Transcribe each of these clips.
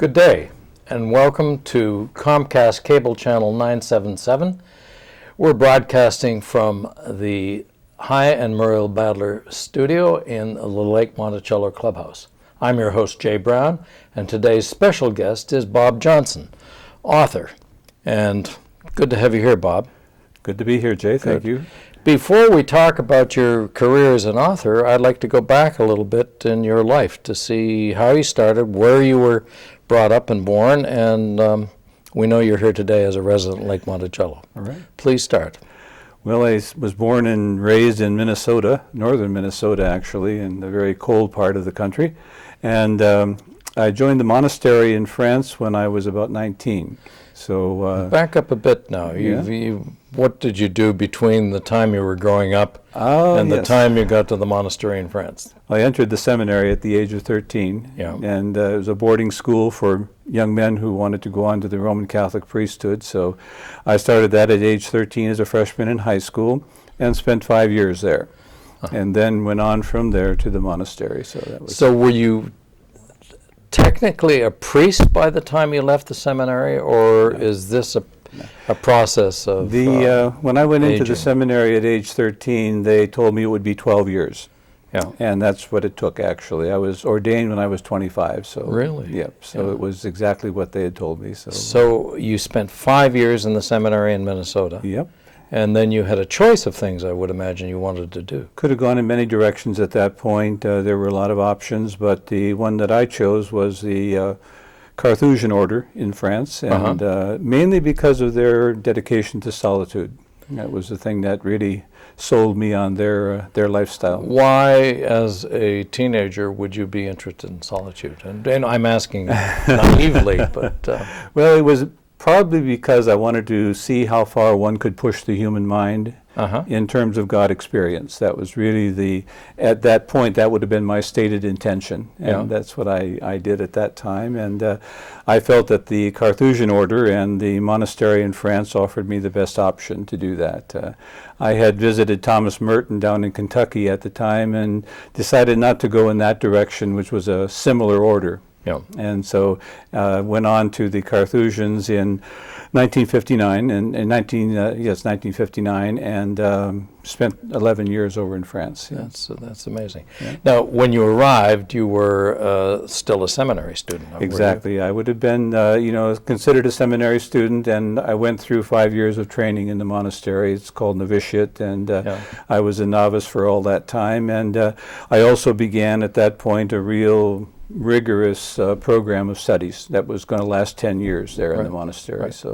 Good day, and welcome to Comcast Cable Channel 977. We're broadcasting from the High and Muriel Badler studio in the Lake Monticello Clubhouse. I'm your host, Jay Brown, and today's special guest is Bob Johnson, author. And good to have you here, Bob. Good to be here, Jay. Thank you. Before we talk about your career as an author, I'd like to go back a little bit in your life to see how you started, where you were brought up and born, and we know you're here today as a resident of Lake Monticello. All right. Please start. Well, I was born and raised in Minnesota, northern Minnesota actually, in the very cold part of the country. And I joined the monastery in France when I was about 19. So back up a bit now. What did you do between the time you were growing up and the time you got to the monastery in France? I entered the seminary at the age of 13, and it was a boarding school for young men who wanted to go on to the Roman Catholic priesthood. So I started that at age 13 as a freshman in high school and spent 5 years there, and then went on from there to the monastery. So that was. So were you technically a priest by the time you left the seminary, or is this a process of when I went into aging? the seminary at age 13, they told me it would be 12 years. Yeah. And that's what it took, actually. I was ordained when I was 25. So Really? Yep. So it was exactly what they had told me. So you spent 5 years in the seminary in Minnesota. Yep. And then you had a choice of things, I would imagine, you wanted to do. Could have gone in many directions at that point. There were a lot of options, but the one that I chose was the Carthusian order in France, and mainly because of their dedication to solitude. That was the thing that really sold me on their lifestyle. Why, as a teenager, would you be interested in solitude? And I'm asking naively, but... Well, it was probably because I wanted to see how far one could push the human mind in terms of God experience. That was really at that point, that would have been my stated intention. And that's what I did at that time. And I felt that the Carthusian order and the monastery in France offered me the best option to do that. I had visited Thomas Merton down in Kentucky at the time and decided not to go in that direction, which was a similar order. Yeah. And so went on to the Carthusians in 1959, and 1959, and spent 11 years over in France. Yeah. That's amazing. Yeah. Now, when you arrived, you were still a seminary student. Exactly. I would have been, considered a seminary student, and I went through 5 years of training in the monastery. It's called novitiate, and I was a novice for all that time. And I also began at that point a real rigorous program of studies that was going to last 10 years there in the monastery. Right.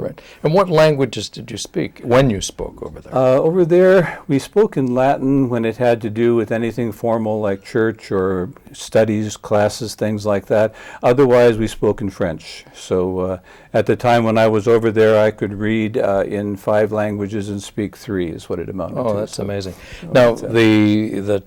And what languages did you speak when you spoke over there? Over there, we spoke in Latin when it had to do with anything formal like church or studies, classes, things like that. Otherwise, we spoke in French. So at the time when I was over there, I could read in 5 languages and speak 3 is what it amounted to. Oh, that's amazing. Now, the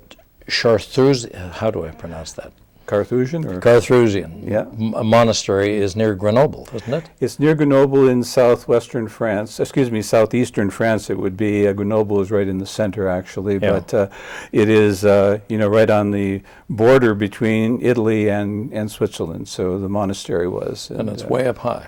Chartreuse, how do I pronounce that? Carthusian? Or? Carthusian. Yeah. Monastery is near Grenoble, isn't it? It's near Grenoble in southeastern France. It would be, Grenoble is right in the center, actually, but it is, right on the border between Italy and Switzerland, so the monastery was. And it's way up high.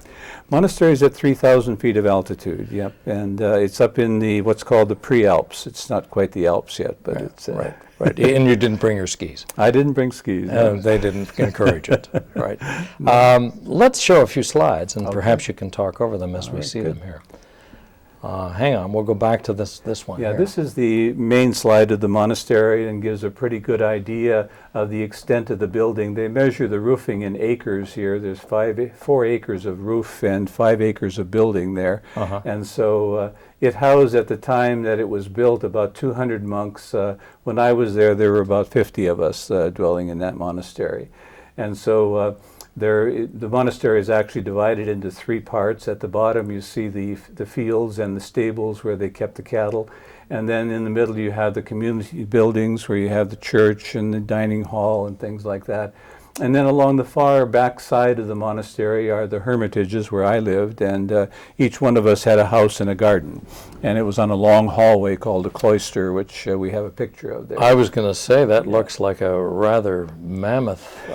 Monastery is at 3,000 feet of altitude, yep, and it's up in what's called the Pre-Alps. It's not quite the Alps yet, but it's... Right. And you didn't bring your skis. I didn't bring skis. No. They didn't encourage it. Right. Let's show a few slides, and perhaps you can talk over them as we see them here. Hang on, we'll go back to this one. Yeah, here. This is the main slide of the monastery and gives a pretty good idea of the extent of the building. They measure the roofing in acres here. There's 4 acres of roof and 5 acres of building there. And so it housed, at the time that it was built, about 200 monks. When I was there were about 50 of us dwelling in that monastery. And so the monastery is actually divided into 3 parts. At the bottom you see the fields and the stables where they kept the cattle. And then in the middle you have the community buildings where you have the church and the dining hall and things like that. And then along the far back side of the monastery are the hermitages where I lived, and each one of us had a house and a garden. And it was on a long hallway called a cloister, which we have a picture of there. I was going to say that looks like a rather mammoth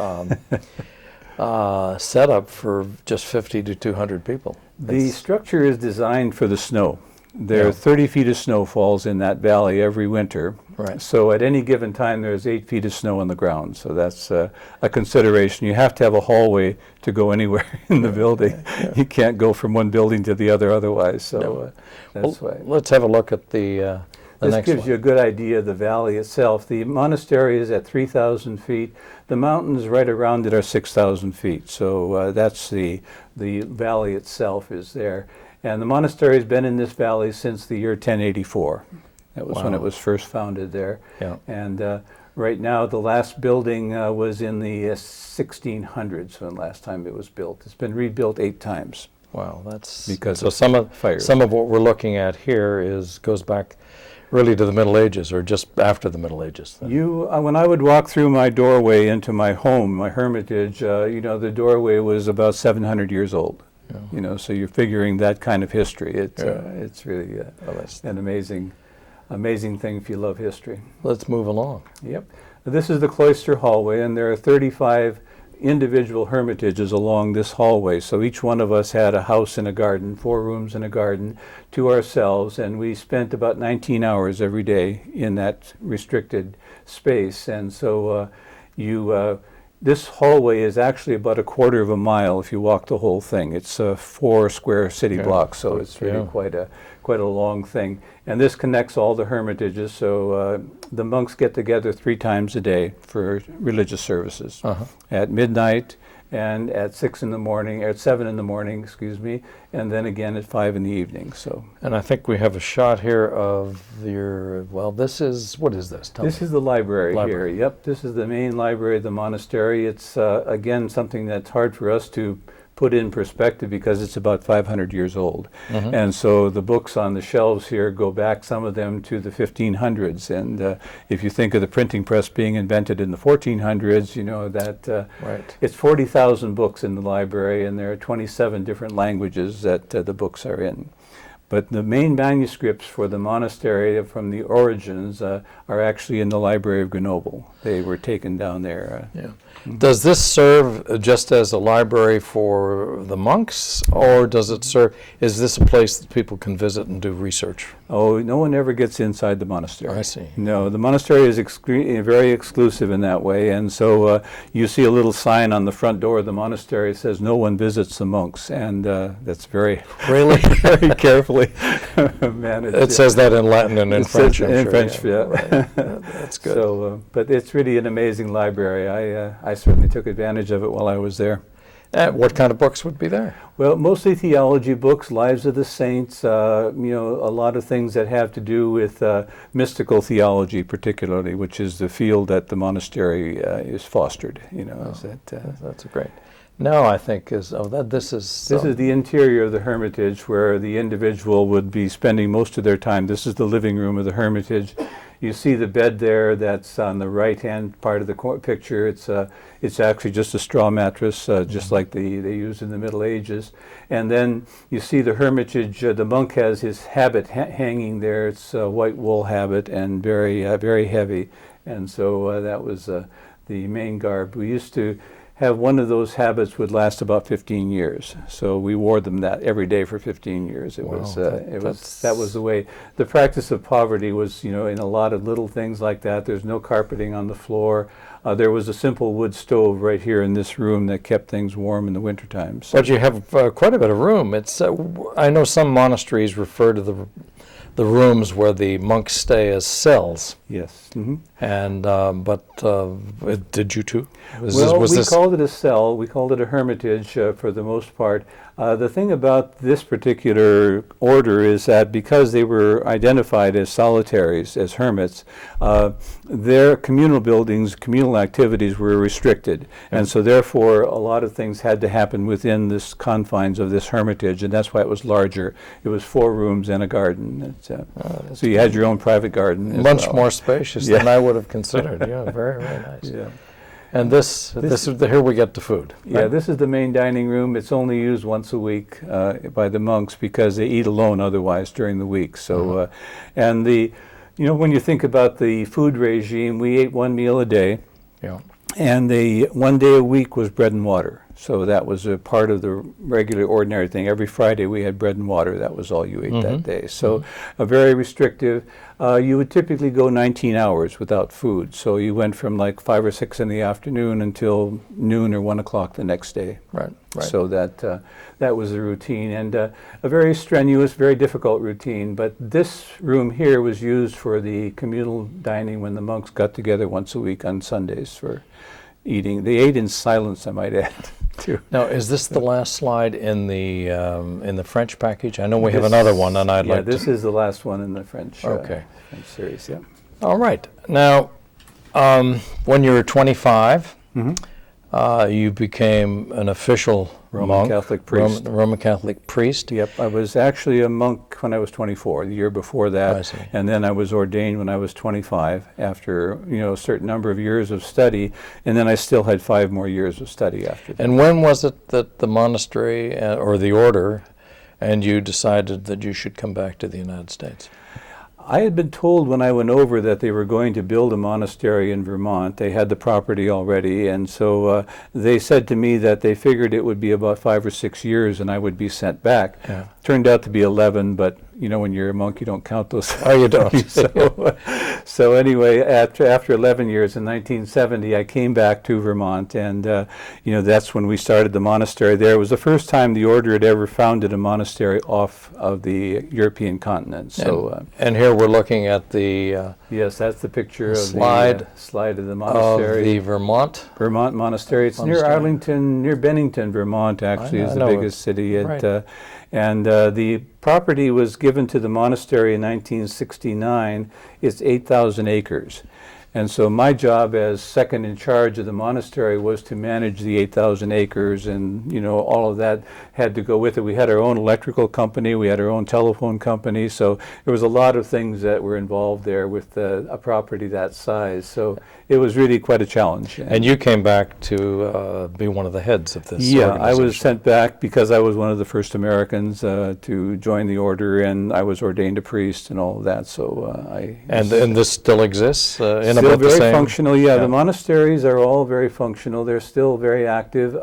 setup for just 50 to 200 people. The structure is designed for the snow. There Yeah. are 30 feet of snow falls in that valley every winter. Right. So at any given time, there's 8 feet of snow on the ground. So that's a consideration. You have to have a hallway to go anywhere in the building. You can't go from one building to the other otherwise. So that's Well, why. let's have a look at the This next gives one. you a good idea of the valley itself. The monastery is at 3,000 feet. The mountains right around it are 6,000 feet. So that's the valley itself is there. And the monastery has been in this valley since the year 1084. That was when Wow. it was first founded there. Yeah. And right now, the last building was in the 1600s when last time it was built. It's been rebuilt 8 times. Wow, that's Because so of some of fires. what we're looking at here goes back really to the Middle Ages, or just after the Middle Ages. Then. When I would walk through my doorway into my home, my hermitage, the doorway was about 700 years old. Yeah. So you're figuring that kind of history. It's really Well, that's- an amazing thing if you love history. let's move along. Yep. This is the cloister hallway, and there are 35 individual hermitages along this hallway. So each one of us had a house and a garden, 4 rooms and a garden to ourselves, and we spent about 19 hours every day in that restricted space. And so this hallway is actually about a quarter of a mile if you walk the whole thing. It's 4 square city blocks, so it's really quite a long thing. And this connects all the hermitages, so the monks get together 3 times a day for religious services. At midnight and at 6 in the morning, or at 7 in the morning, and then again at 5 in the evening. So. And I think we have a shot here of what is this? Tell This me. is the library Library. here. Yep, this is the main library of the monastery. It's, again, something that's hard for us to put in perspective because it's about 500 years old. And so the books on the shelves here go back, some of them, to the 1500s. And if you think of the printing press being invented in the 1400s, you know that Right. it's 40,000 books in the library, and there are 27 different languages that the books are in. But the main manuscripts for the monastery from the origins are actually in the Library of Grenoble. They were taken down there. Yeah. Does this serve just as a library for the monks, or does it serve? Is this a place that people can visit and do research? Oh, no one ever gets inside the monastery. I see. No, the monastery is very exclusive in that way, and so you see a little sign on the front door of the monastery that says, "No one visits the monks," and that's very, Really? very carefully managed. It says that in Latin and in It French. says I'm in sure, French, yeah. Right. That's good. So, but it's really an amazing library. I certainly took advantage of it while I was there. What kind of books would be there? Well, mostly theology books, lives of the saints, a lot of things that have to do with mystical theology particularly, which is the field that the monastery is fostered, That's great. Now I think this is the interior of the hermitage where the individual would be spending most of their time. This is the living room of the hermitage. You see the bed there that's on the right-hand part of the picture. It's actually just a straw mattress, just like they used in the Middle Ages. And then you see the hermitage. The monk has his habit hanging there. It's a white wool habit and very, very heavy. And so that was the main garb. We used to have one of those habits would last about 15 years. So we wore them that every day for 15 years. That was the way. The practice of poverty was, in a lot of little things like that. There's no carpeting on the floor. There was a simple wood stove right here in this room that kept things warm in the wintertime. So. But you have quite a bit of room. It's I know some monasteries refer to the rooms where the monks stay as cells. Yes. Mm-hmm. And did you too? We called it a cell. We called it a hermitage for the most part. The thing about this particular order is that because they were identified as solitaries, as hermits, their communal buildings, communal activities were restricted. And so therefore a lot of things had to happen within this confines of this hermitage, and that's why it was larger. It was 4 rooms and a garden. So you had your own private garden as much well. more spacious than I would have considered. Yeah, very, very nice. Yeah. And this here we get the food. Yeah, this is the main dining room. It's only used once a week by the monks because they eat alone otherwise during the week. So, and when you think about the food regime, we ate 1 meal a day. Yeah. And 1 day a week was bread and water. So that was a part of the regular, ordinary thing. Every Friday we had bread and water. That was all you ate that day. So very restrictive. You would typically go 19 hours without food. So you went from like 5 or 6 in the afternoon until noon or 1 o'clock the next day. Right. So that was the routine, and a very strenuous, very difficult routine. But this room here was used for the communal dining when the monks got together once a week on Sundays for eating. They ate in silence, I might add, too. Now, is this the last slide in the French package? I know we have another one, and I'd like this is the last one in the French, Okay. French series. Yeah. All right. Now, when you were 25, you became an official Roman monk, Catholic priest. Roman Catholic priest. Yep, I was actually a monk when I was 24, the year before that. I see. And then I was ordained when I was 25 after, a certain number of years of study, and then I still had 5 more years of study after that. And when was it that the monastery or the order and you decided that you should come back to the United States? I had been told when I went over that they were going to build a monastery in Vermont. They had the property already, and so they said to me that they figured it would be about 5 or 6 years and I would be sent back. Yeah. Turned out to be 11, but when you're a monk, you don't count those. Oh, you don't. So anyway, after 11 years in 1970, I came back to Vermont, and that's when we started the monastery there. It was the first time the order had ever founded a monastery off of the European continent. So and here we're looking at the yes, that's the picture of slide the slide of the monastery. of the Vermont Monastery. It's near Arlington, near Bennington, Vermont. Actually, is the biggest city. And the property was given to the monastery in 1969. It's 8,000 acres. And so my job as second in charge of the monastery was to manage the 8,000 acres, and all of that had to go with it. We had our own electrical company, we had our own telephone company, so there was a lot of things that were involved there with a property that size. So it was really quite a challenge. And you came back to be one of the heads of this organization. I was sent back because I was one of the first Americans to join the order, and I was ordained a priest and all of that. So and this still exists in still about the very same. Functional. Yeah, the monasteries are all very functional. They're still very active.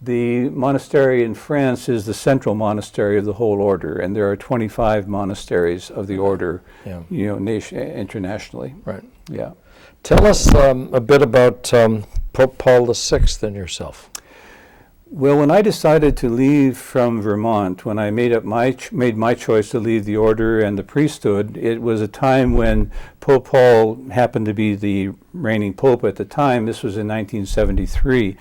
The monastery in France is the central monastery of the whole order, and there are 25 monasteries of the order, internationally. Right. Yeah. Tell us a bit about Pope Paul VI and yourself. Well, when I decided to leave from Vermont, when I made my choice to leave the order and the priesthood, it was a time when Pope Paul happened to be the reigning pope at the time. This was in 1973.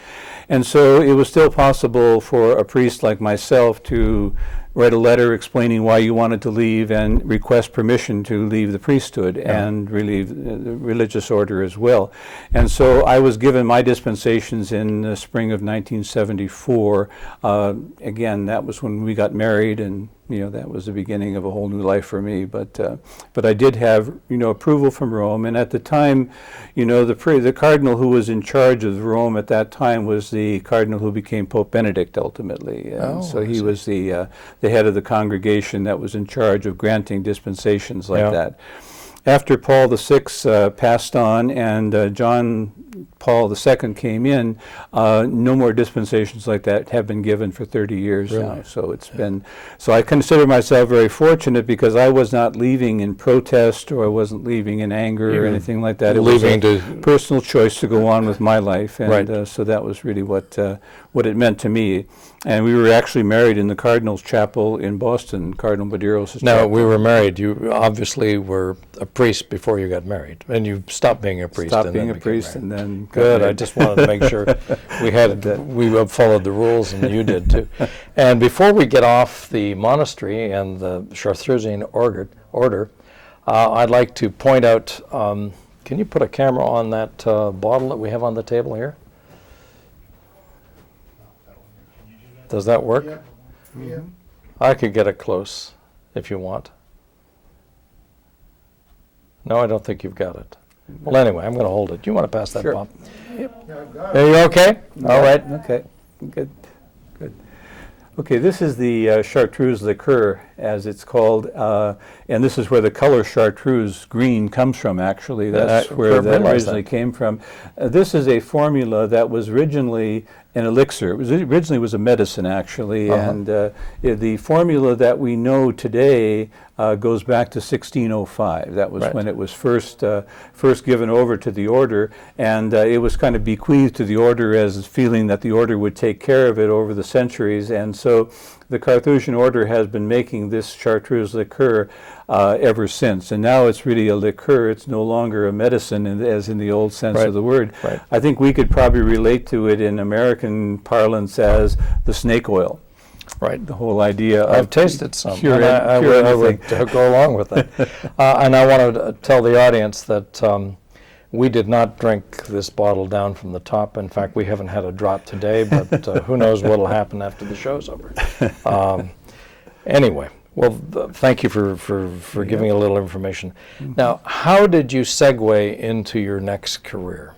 And so it was still possible for a priest like myself to write a letter explaining why you wanted to leave and request permission to leave the priesthood and relieve the religious order as well. And so I was given my dispensations in the spring of 1974. Again, that was when we got married, and that was the beginning of a whole new life for me. But I did have approval from Rome, and at the time, the cardinal who was in charge of Rome at that time was the cardinal who became Pope Benedict ultimately. So he was the head of the congregation that was in charge of granting dispensations like that. After Paul VI passed on and John Paul II came in, no more dispensations like that have been given for 30 years now. So it's been, so I consider myself very fortunate because I was not leaving in protest, or I wasn't leaving in anger or anything like that. It was a personal choice to go on with my life, and so that was really what it meant to me. And we were actually married in the Cardinal's Chapel in Boston, Cardinal Medeiros' chapel. No, we were married. You obviously were a priest before you got married, and you stopped being a priest. Stopped being a priest and then good. I just wanted to make sure we followed the rules, and you did too. And before we get off the monastery and the Chartreusine order, I'd like to point out. Can you put a camera on that bottle that we have on the table here? Does that work? Yeah. I could get it close if you want. No, I don't think you've got it. Well, anyway, I'm going to hold it. Do you want to pass that, Sure. Bob? Yep. Yeah, I've got it. Are you okay? All right. Okay. Good. Okay, this is the chartreuse liqueur, as it's called, and this is where the color chartreuse green comes from, actually. That's where that originally came from. This is a formula that was originally an elixir. Originally was a medicine, actually, Uh-huh. and the formula that we know today goes back to 1605. That was Right. when it was first given over to the order, and it was kind of bequeathed to the order as a feeling that the order would take care of it over the centuries. And so the Carthusian order has been making this chartreuse liqueur ever since. And now it's really a liqueur. It's no longer a medicine as in the old sense Right. of the word. Right. I think we could probably relate to it in American parlance as the snake oil. Right. The whole idea I've of tasted some, cure and I would anything. go along with that. And I want to tell the audience that we did not drink this bottle down from the top. In fact, we haven't had a drop today, but who knows what will happen after the show's over. Anyway, well, thank you for giving a little information. Now, how did you segue into your next career?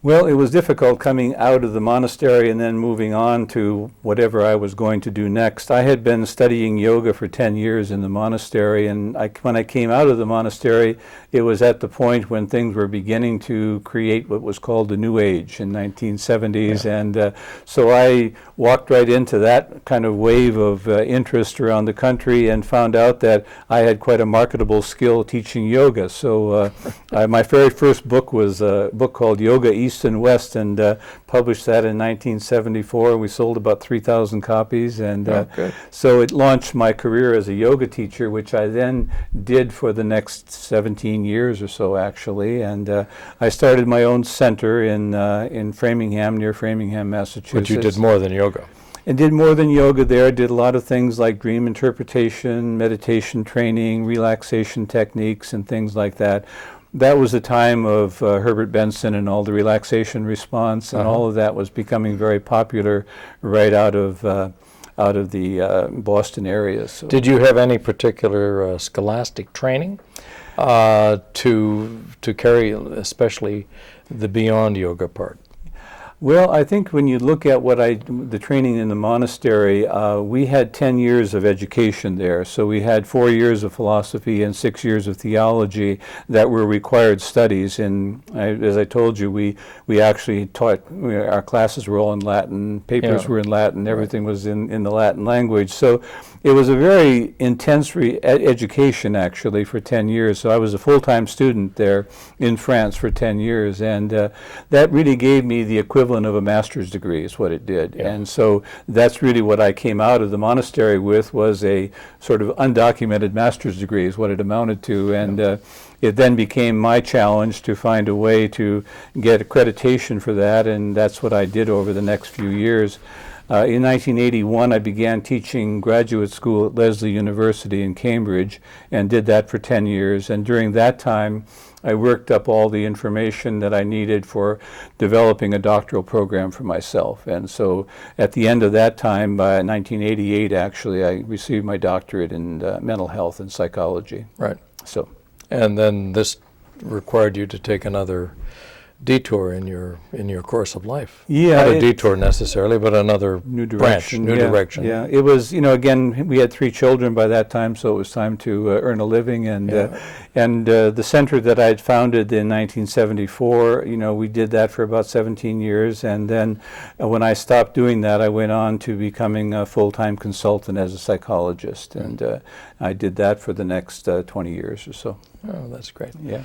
Well, it was difficult coming out of the monastery and then moving on to whatever I was going to do next. I had been studying yoga for 10 years in the monastery, and when I came out of the monastery, it was at the point when things were beginning to create what was called the New Age in 1970s, and so I walked right into that kind of wave of interest around the country and found out that I had quite a marketable skill teaching yoga. So my very first book was a book called Yoga East and West, and published that in 1974. We sold about 3,000 copies, and good. so it launched my career as a yoga teacher, which I then did for the next 17 years or so, actually. And I started my own center in Framingham, near Framingham, Massachusetts. But you did more than yoga. And did more than yoga there. Did a lot of things like dream interpretation, meditation training, relaxation techniques, and things like that. That was the time of Herbert Benson and all the relaxation response, and all of that was becoming very popular right out of the Boston area. So. Did you have any particular scholastic training to carry, especially the beyond yoga part? Well, I think when you look at the training in the monastery, we had 10 years of education there. So we had 4 years of philosophy and 6 years of theology that were required studies. And as I told you, we actually taught, our classes were all in Latin, papers were in Latin, everything was in the Latin language. So it was a very intense education, actually, for 10 years. So I was a full-time student there in France for 10 years. And that really gave me the equivalent of a master's degree is what it did. Yeah. And so that's really what I came out of the monastery with, was a sort of undocumented master's degree is what it amounted to. And it then became my challenge to find a way to get accreditation for that, and that's what I did over the next few years. In 1981, I began teaching graduate school at Lesley University in Cambridge and did that for 10 years. And during that time, I worked up all the information that I needed for developing a doctoral program for myself. And so at the end of that time, by 1988, actually, I received my doctorate in mental health and psychology. Right. So, And then this required you to take another detour in your course of life. yeah, Not a detour necessarily, but another new branch, direction. new yeah, direction. Yeah, it was, again, we had 3 children by that time, so it was time to earn a living. And the center that I had founded in 1974, we did that for about 17 years. And then when I stopped doing that, I went on to becoming a full-time consultant as a psychologist. And I did that for the next 20 years or so. Oh, that's great. Yeah.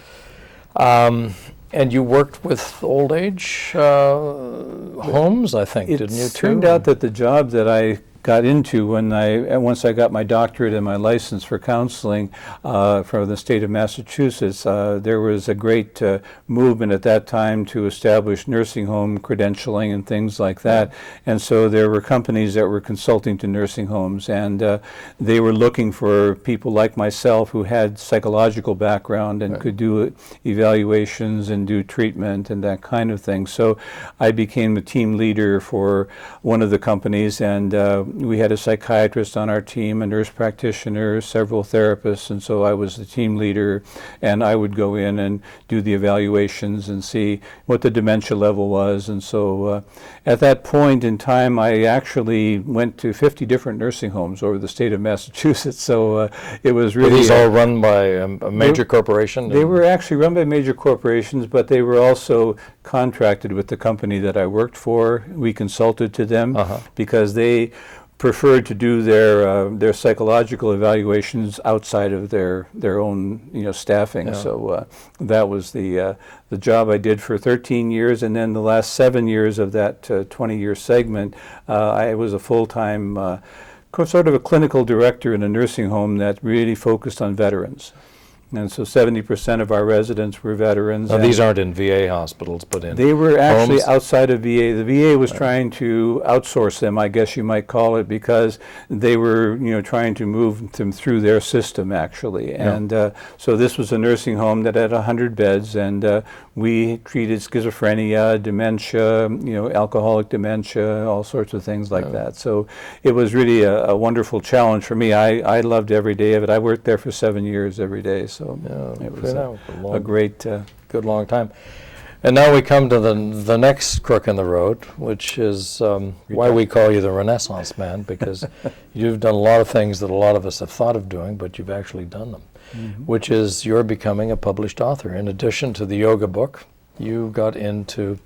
And you worked with old age homes, I think, didn't you, It too? turned out that the job that I got into once I got my doctorate and my license for counseling from the state of Massachusetts, there was a great movement at that time to establish nursing home credentialing and things like that. And so there were companies that were consulting to nursing homes, and they were looking for people like myself who had psychological background and could do evaluations and do treatment and that kind of thing. So I became the team leader for one of the companies, and we had a psychiatrist on our team, a nurse practitioner, several therapists, and so I was the team leader, and I would go in and do the evaluations and see what the dementia level was. And so at that point in time, I actually went to 50 different nursing homes over the state of Massachusetts. So it was Were really these all run by a major corporation? They were actually run by major corporations, but they were also contracted with the company that I worked for. We consulted to them because they preferred to do their psychological evaluations outside of their own staffing. So that was the job I did for 13 years, and then the last 7 years of that 20-year segment, I was a full-time sort of a clinical director in a nursing home that really focused on veterans. And so 70% of our residents were veterans. Now, these aren't in VA hospitals, but in They were actually homes? outside of VA. The VA was trying to outsource them, I guess you might call it, because they were, trying to move them through their system, actually. And so this was a nursing home that had 100 beds, and we treated schizophrenia, dementia, alcoholic dementia, all sorts of things like that. So it was really a wonderful challenge for me. I loved every day of it. I worked there for 7 years every day. So it was a great, good long time. And now we come to the next crook in the road, which is why we call you the Renaissance Man, because you've done a lot of things that a lot of us have thought of doing, but you've actually done them, which is you're becoming a published author. In addition to the yoga book, you got into,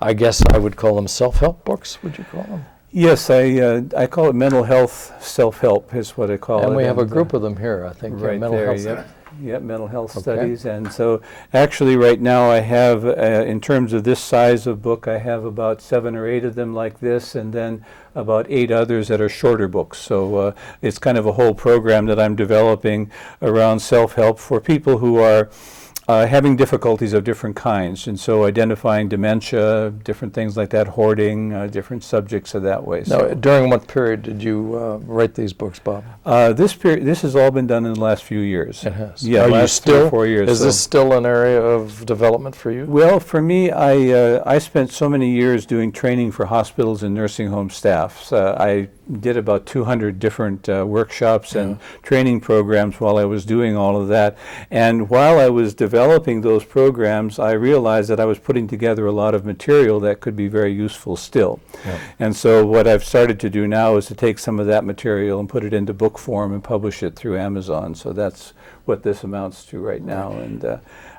I guess I would call them self-help books, would you call them? Yes, I call it mental health self-help is what I call it. And we have a group of them here, I think. Right mental there, health. Yep, mental health studies. And so actually right now I have, in terms of this size of book, I have about 7 or 8 of them like this, and then about 8 others that are shorter books. So it's kind of a whole program that I'm developing around self-help for people who are having difficulties of different kinds, and so identifying dementia, different things like that, hoarding, different subjects of that way. Now, during what period did you write these books, Bob? This has all been done in the last few years. It has. Yeah, Are you last 3 or 4 years. Is this still an area of development for you? Well, for me, I spent so many years doing training for hospitals and nursing home staffs. I did about 200 different workshops and training programs while I was doing all of that. And while I was developing those programs, I realized that I was putting together a lot of material that could be very useful still. And so what I've started to do now is to take some of that material and put it into book form and publish it through Amazon. So that's what this amounts to right now. And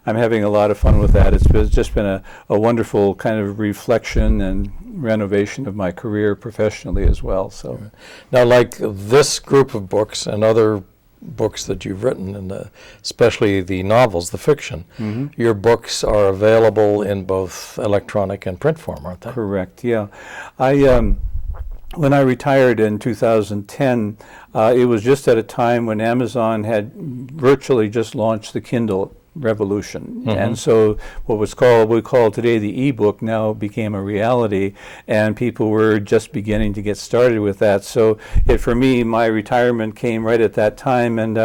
I'm having a lot of fun with that. It's just been a wonderful kind of reflection and renovation of my career professionally as well. So now, like this group of books and other books that you've written, and especially the novels, the fiction, your books are available in both electronic and print form, aren't they? Correct, yeah. When I retired in 2010, it was just at a time when Amazon had virtually just launched the Kindle revolution. And so what we call today the e-book now became a reality, and people were just beginning to get started with that. So for me, my retirement came right at that time, and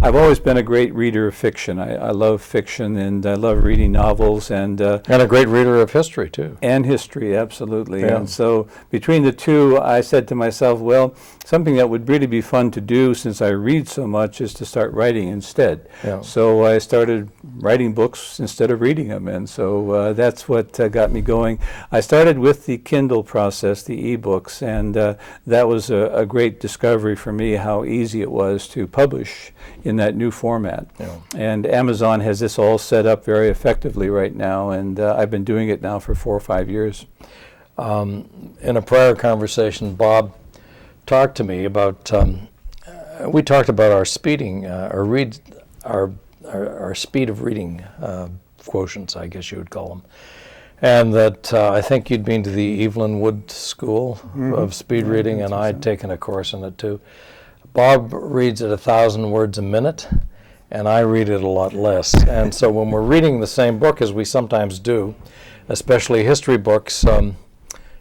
I've always been a great reader of fiction. I love fiction, and I love reading novels, and a great reader of history too. And history, absolutely. Yeah. And so between the two, I said to myself, well, something that would really be fun to do since I read so much is to start writing instead. Yeah. So I started writing books instead of reading them, and so that's what got me going. I started with the Kindle process, the e-books, and that was a great discovery for me, how easy it was to publish in that new format. Yeah. And Amazon has this all set up very effectively right now, and I've been doing it now for 4 or 5 years. In a prior conversation, Bob talked to me about, we talked about our speeding, our speed of reading quotients, I guess you would call them. And that I think you'd been to the Evelyn Wood School of Speed Reading, and I'd taken a course in it too. Bob reads at 1,000 words a minute, and I read it a lot less. And so when we're reading the same book, as we sometimes do, especially history books,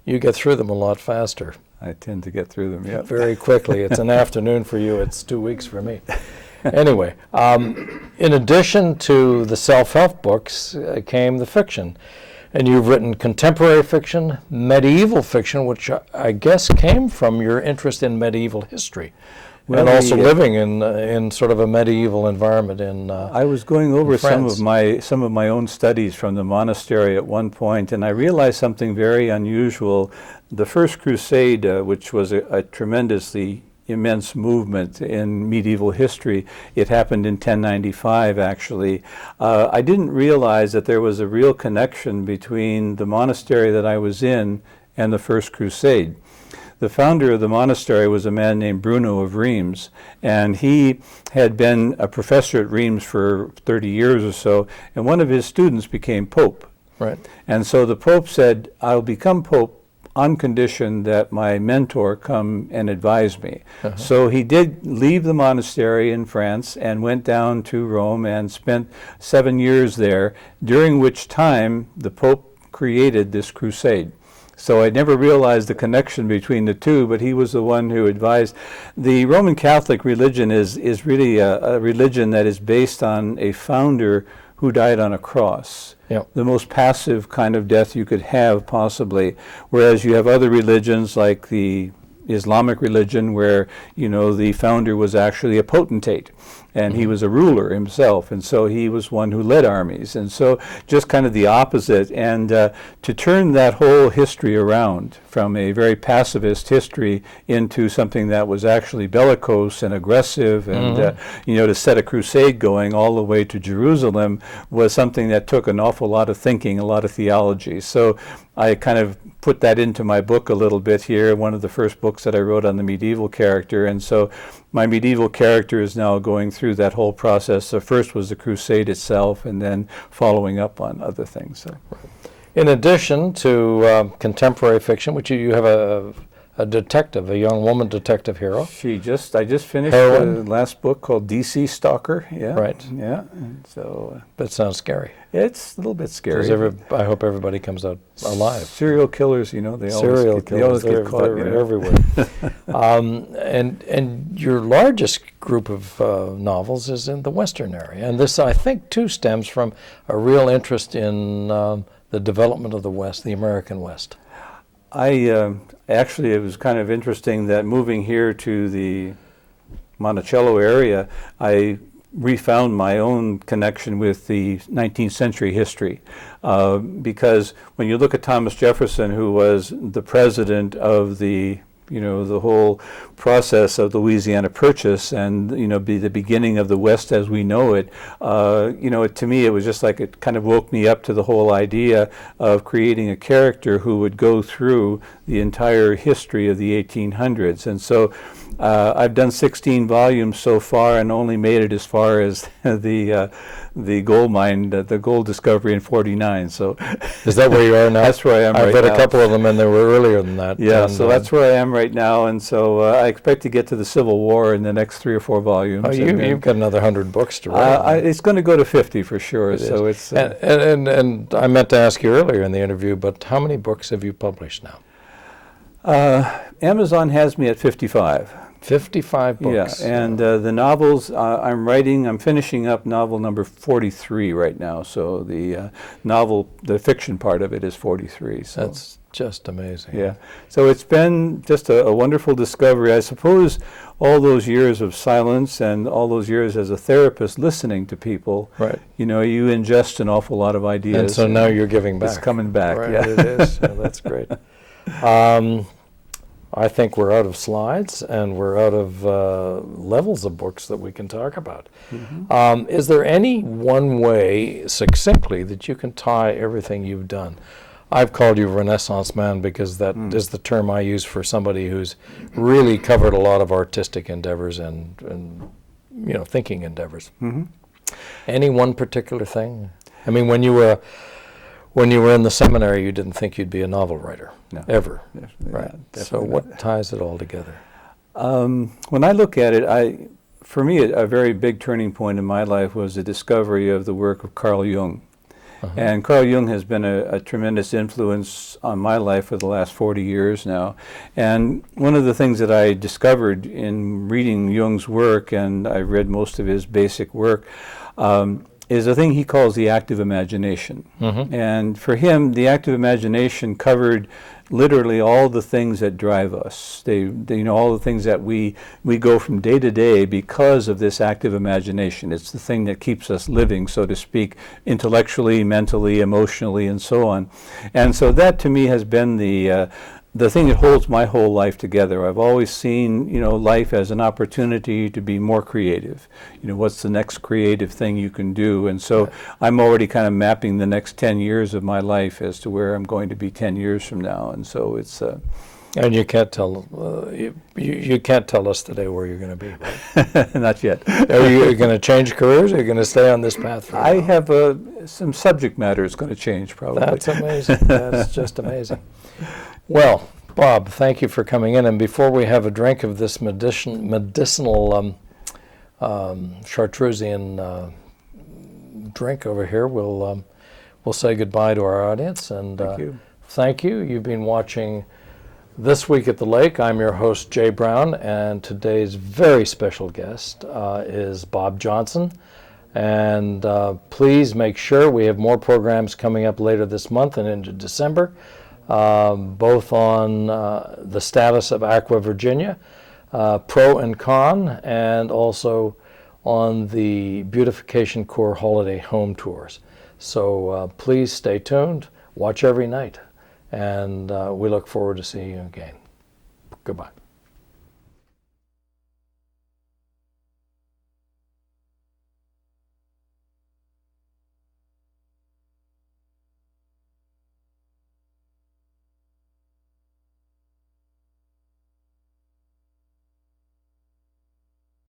you get through them a lot faster. I tend to get through them, yeah. Very quickly. It's an afternoon for you. It's 2 weeks for me. Anyway, in addition to the self-help books came the fiction. And you've written contemporary fiction, medieval fiction, which I guess came from your interest in medieval history, Well, and also the, living in sort of a medieval environment in. I was going over some France. of my own studies from the monastery at one point, and I realized something very unusual. The First Crusade, which was a tremendously immense movement in medieval history. It happened in 1095, actually. I didn't realize that there was a real connection between the monastery that I was in and the First Crusade. The founder of the monastery was a man named Bruno of Reims, and he had been a professor at Reims for 30 years or so, and one of his students became Pope. Right. And so the Pope said, "I'll become Pope on condition that my mentor come and advise me." So he did leave the monastery in France and went down to Rome and spent 7 years there, during which time the Pope created this crusade. So I never realized the connection between the two, but he was the one who advised. The Roman Catholic religion is really a religion that is based on a founder who died on a cross. Yep. The most passive kind of death you could have, possibly. Whereas you have other religions like the Islamic religion where, the founder was actually a potentate, and he was a ruler himself, and so he was one who led armies, and so just kind of the opposite. And to turn that whole history around from a very pacifist history into something that was actually bellicose and aggressive, and to set a crusade going all the way to Jerusalem was something that took an awful lot of thinking, a lot of theology. So I kind of put that into my book a little bit here, one of the first books that I wrote on the medieval character. And so my medieval character is now going through that whole process. So first was the crusade itself, and then following up on other things. So. In addition to contemporary fiction, which you have a detective, a young woman detective hero. I just finished Heroine. the last book called DC Stalker. Yeah. Right. Yeah. And so That sounds scary. it's a little bit scary. Because I hope everybody comes out alive. Serial killers, they always get caught. They're everywhere. And your largest group of novels is in the Western area, and this, I think, too, stems from a real interest in the development of the West, the American West. Actually, it was kind of interesting that moving here to the Monticello area, I refound my own connection with the 19th century history, because when you look at Thomas Jefferson, who was the president of the whole process of the Louisiana Purchase, and be the beginning of the West as we know it. To me, it was just like it kind of woke me up to the whole idea of creating a character who would go through the entire history of the 1800s. And so I've done 16 volumes so far, and only made it as far as the gold mine, the gold discovery in '49. So Is that where you are now? That's where I am right now. I've read a couple of them, and they were earlier than that. Yeah, and, so that's where I am right now, and so I expect to get to the Civil War in the next 3 or 4 volumes. Oh, you've got another 100 books to write. It's going to go to 50 for sure. So is. it's and I meant to ask you earlier in the interview, but how many books have you published now? Amazon has me at 55. 55 books. Yeah, and the novels I'm finishing up novel number 43 right now. So the fiction part of it is 43. So. That's just amazing. Yeah. So it's been just a wonderful discovery. I suppose all those years of silence and all those years as a therapist listening to people, Right. you ingest an awful lot of ideas. And so now you're giving back. It's coming back. Right, Yeah. it is. Yeah, that's great. I think we're out of slides, and we're out of levels of books that we can talk about. Is there any one way, succinctly, that you can tie everything you've done? I've called you Renaissance man because that is the term I use for somebody who's really covered a lot of artistic endeavors and thinking endeavors. Any one particular thing? I mean, when you were in the seminary, you didn't think you'd be a novel writer, No. ever, Definitely right? not. So Definitely what ties it all together? When I look at it, for me, a very big turning point in my life was the discovery of the work of Carl Jung. And Carl Jung has been a tremendous influence on my life for the last 40 years now. And one of the things that I discovered in reading Jung's work, and I read most of his basic work, is a thing he calls the active imagination. And for him, the active imagination covered literally all the things that drive us. They all the things that we go from day to day because of this active imagination. It's the thing that keeps us living, so to speak, intellectually, mentally, emotionally, and so on. And so that to me has been the thing that holds my whole life together. I've always seen, life as an opportunity to be more creative. What's the next creative thing you can do? And so I'm already kind of mapping the next 10 years of my life as to where I'm going to be 10 years from now. And so it's... And you can't tell you can't tell us today where you're going to be, right? Not yet. Are you going to change careers, or are you going to stay on this path for a I while? have some subject matter is going to change, probably. That's amazing. That's just amazing. Well, Bob, thank you for coming in. And before we have a drink of this medicinal chartreusian drink over here, we'll say goodbye to our audience. And Thank you. thank you. You've been watching This Week at the Lake. I'm your host, Jay Brown, and today's very special guest is Bob Johnson. And please make sure we have more programs coming up later this month and into December. Both on the status of Aqua Virginia, pro and con, and also on the Beautification Corps holiday home tours. So please stay tuned, watch every night, and we look forward to seeing you again. Goodbye.